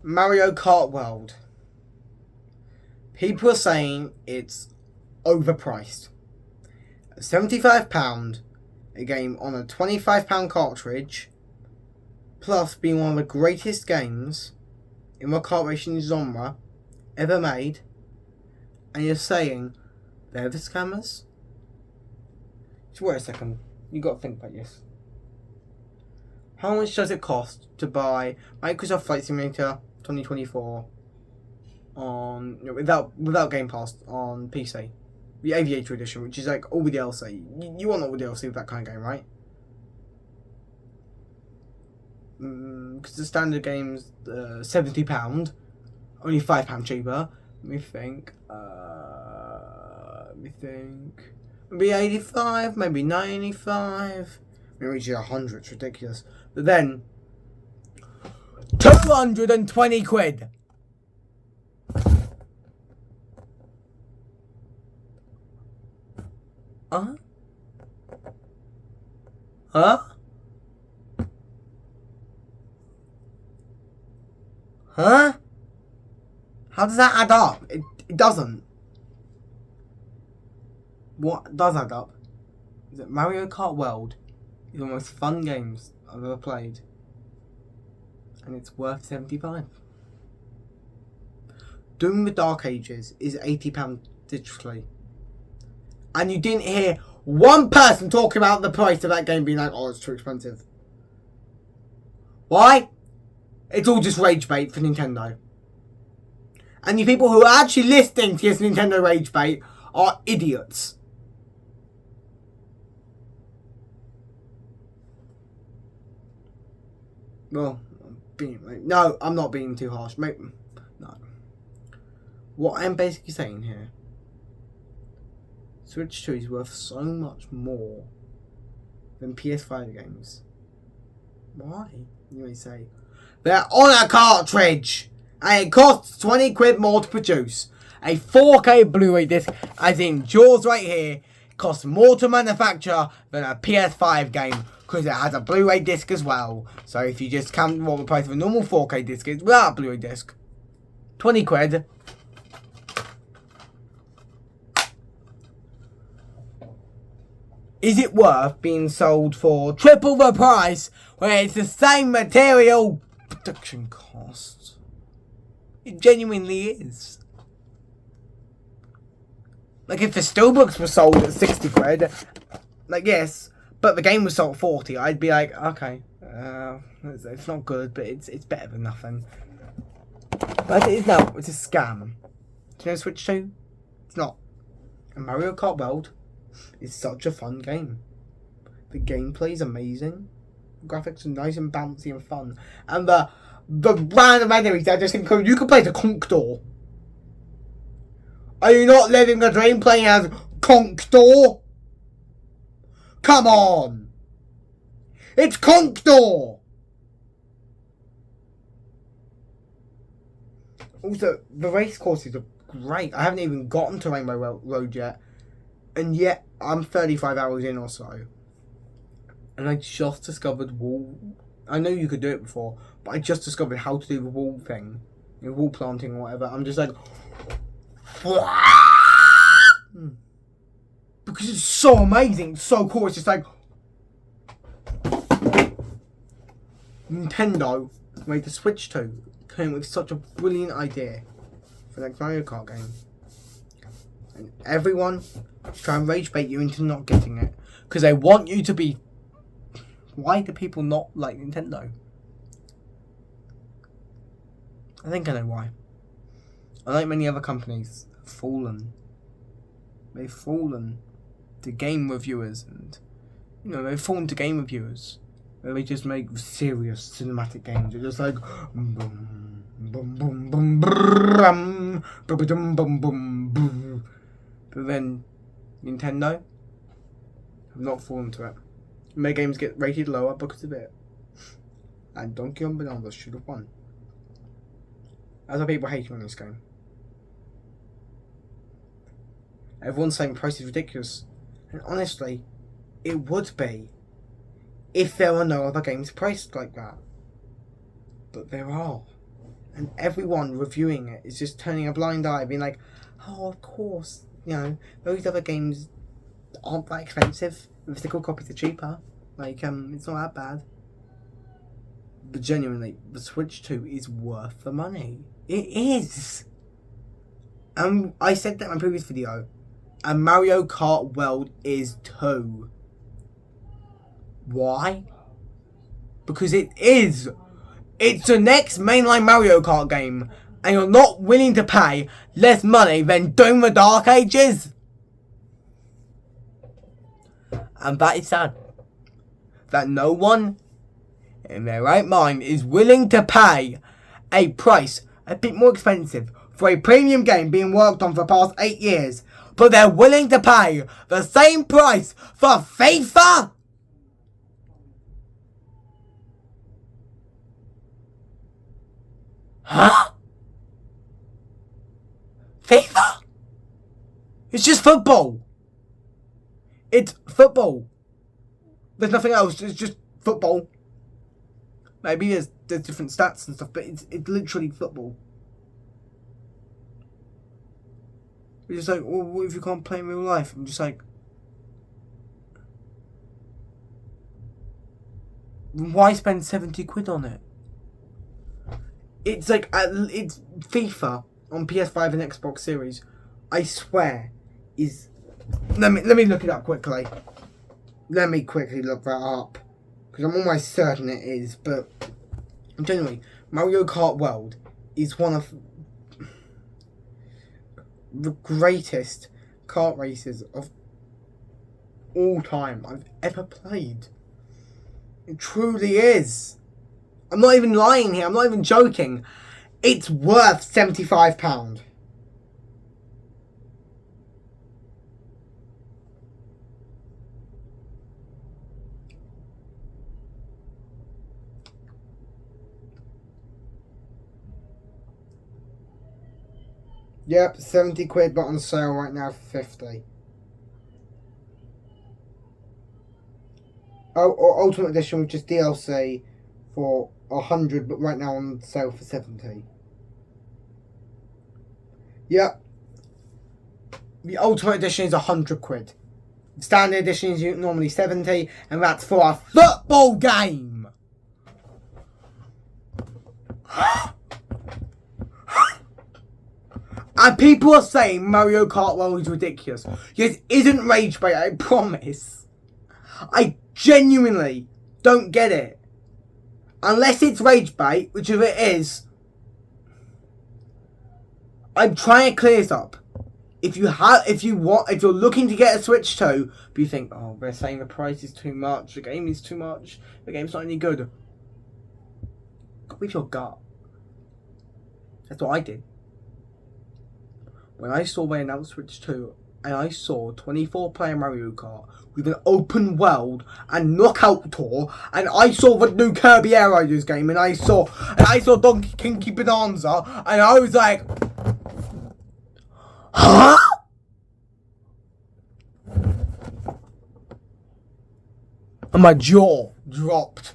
Mario Kart World. People are saying it's overpriced. £75, a game on a £25 cartridge, plus being one of the greatest games in the kart racing genre ever made, and you're saying they're the scammers? Just wait a second, you got to think about this. How much does it cost to buy Microsoft Flight Simulator 2024 on without Game Pass on PC? The Aviator Edition, which is like all the DLC. You want all the DLC with that kind of game, right? Because the standard game's £70, only £5 cheaper. Let me think. Maybe 85, maybe 95. Maybe reaching 100. It's ridiculous. But then, 220 quid. Huh? Huh? Huh? How does that add up? It doesn't. What does add up is that Mario Kart World is one of the most fun games I've ever played. And it's worth 75. Doom the Dark Ages is £80 digitally. And you didn't hear one person talking about the price of that game being like, oh, it's too expensive. Why? It's all just rage bait for Nintendo. And you people who are actually listening to this Nintendo rage bait are idiots. Well, no, I'm not being too harsh. No. What I'm basically saying here, Switch 2 is worth so much more than PS5 games. Why? You may say. They're on a cartridge! And it costs 20 quid more to produce. A 4K Blu-ray disc, as in Jaws right here, costs more to manufacture than a PS5 game, because it has a Blu-ray disc as well. So if you just count what the price of a normal 4K disc is without a Blu-ray disc, 20 quid. Is it worth being sold for triple the price where it's the same material production cost? It genuinely is. Like if the steelbooks were sold at 60 quid, like yes, but the game was sold at 40, I'd be like, okay, it's not good, but it's better than nothing. But it is now, it's a scam. Do you know Switch 2? It's not. And Mario Kart World is such a fun game. The gameplay is amazing. The graphics are nice and bouncy and fun. And the random enemies that just include, you can play the Conqueror. Are you not living the dream playing as Conqueror? Come on! It's Conqueror! Also, the race courses are great. I haven't even gotten to Rainbow Road yet. And yet, I'm 35 hours in or so. And I just discovered wall. I know you could do it before, but I just discovered how to do the wall thing. Wall planting or whatever. I'm just like... because it's so amazing, so cool. It's just like... Nintendo made the Switch 2 came with such a brilliant idea for the next Mario Kart game. And everyone try and rage bait you into not getting it because they want you to be. Why do people not like Nintendo? I think I know why. Unlike many other companies, have fallen. They've fallen to game reviewers, and they've fallen to game reviewers where they just make serious cinematic games. They're just like boom, boom, boom, boom, boom, boom, boom, boom, boom. But then Nintendo have not fallen to it. Their games get rated lower because of it. And Donkey Kong Bananas should have won. Other people hating on this game. Everyone's saying the price is ridiculous. And honestly, it would be if there were no other games priced like that. But there are. And everyone reviewing it is just turning a blind eye, being like, oh, of course, those other games aren't that expensive. The physical copies are cheaper. Like, it's not that bad. But genuinely, the Switch 2 is worth the money. It is! I said that in my previous video. And Mario Kart World is too. Why? Because it is. It's the next mainline Mario Kart game. And you're not willing to pay less money than Doom the Dark Ages? And that is sad. That no one in their right mind is willing to pay a price a bit more expensive for a premium game being worked on for the past 8 years. But they're willing to pay the same price for FIFA? Huh? FIFA? It's just football. It's football. There's nothing else. It's just football. Maybe there's different stats and stuff, but it's literally football. It's just like, well, what if you can't play in real life? I'm just like, why spend 70 quid on it? It's like, it's FIFA on PS5 and Xbox Series. I swear, is... Let me look it up quickly. Let me quickly look that up. Because I'm almost certain it is, but... Generally, Mario Kart World is one of the greatest kart races of all time I've ever played. It truly is. I'm not even lying here. I'm not even joking. It's worth £75. Yep, 70 quid, but on sale right now for 50. Oh, or Ultimate Edition with just DLC for 100, but right now on sale for 70. Yep. The Ultimate Edition is 100 quid. The Standard Edition is normally 70, and that's for a football game! And people are saying Mario Kart World is ridiculous. Yes, isn't rage bait, I promise. I genuinely don't get it. Unless it's rage bait, which if it is, I'm trying to clear this up. If you're looking to get a Switch 2, but you think, oh, they're saying the price is too much, the game is too much, the game's not any good. Go with your gut. That's what I did. When I saw they announced Switch 2, and I saw 24-player Mario Kart with an open world and knockout tour, and I saw the new Kirby Air Riders game, and I saw Donkey Kinky Bonanza, and I was like, huh? And my jaw dropped.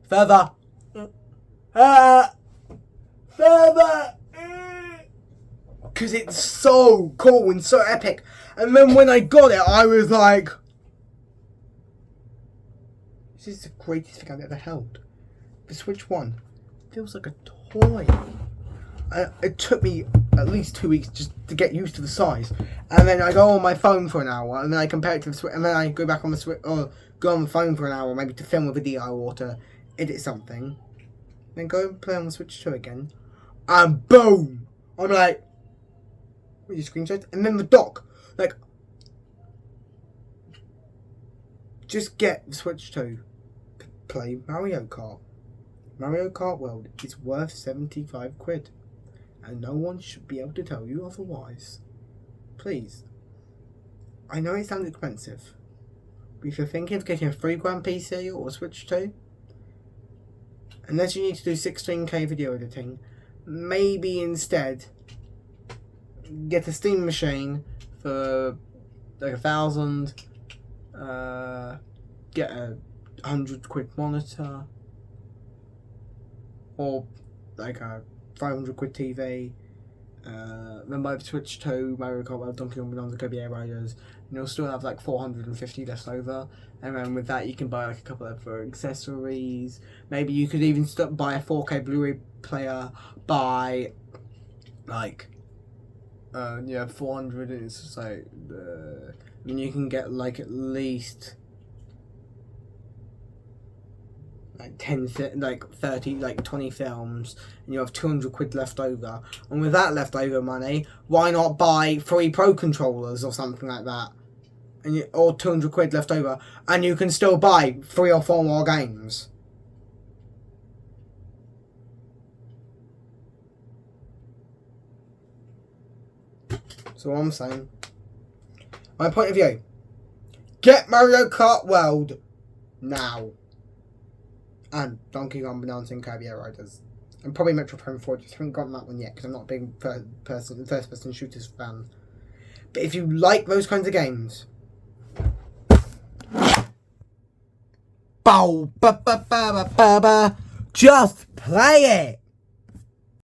Further. Because it's so cool and so epic. And then when I got it, I was like, this is the greatest thing I've ever held. The Switch 1 feels like a toy. It took me at least 2 weeks just to get used to the size. And then I go on my phone for an hour, and then I compare it to the Switch, and then I go back on the Switch, or go on the phone for an hour, maybe to film a video or to edit something. Then go and play on the Switch 2 again. And boom! I'm like, with your screenshots, and then the dock. Like, just get the Switch 2. Play Mario Kart. Mario Kart World is worth 75 quid. And no one should be able to tell you otherwise. Please. I know it sounds expensive. But if you're thinking of getting a £3 PC or a Switch 2, unless you need to do 16K video editing, maybe instead get a Steam machine for like 1,000, get a 100 quid monitor, or like a 500 quid TV. Then I've switched to Mario Kart World, Donkey Kong Bonanza, Kirby Air Riders, and you'll still have like 450 left over. And then with that, you can buy like a couple of accessories. Maybe you could even buy a 4K Blu-ray player. Buy like 400. It's just like I mean, you can get like at least like 30, like 20 films, and you have 200 quid left over. And with that leftover money, why not buy 3 Pro controllers or something like that? Or 200 quid left over, and you can still buy 3 or 4 more games. So what I'm saying, my point of view, get Mario Kart World now. And Donkey Kong Bonanza and Kirby Air Riders. And probably Metro Prime 4. Just haven't gotten that one yet because I'm not a big first-person shooters fan. But if you like those kinds of games, just play it!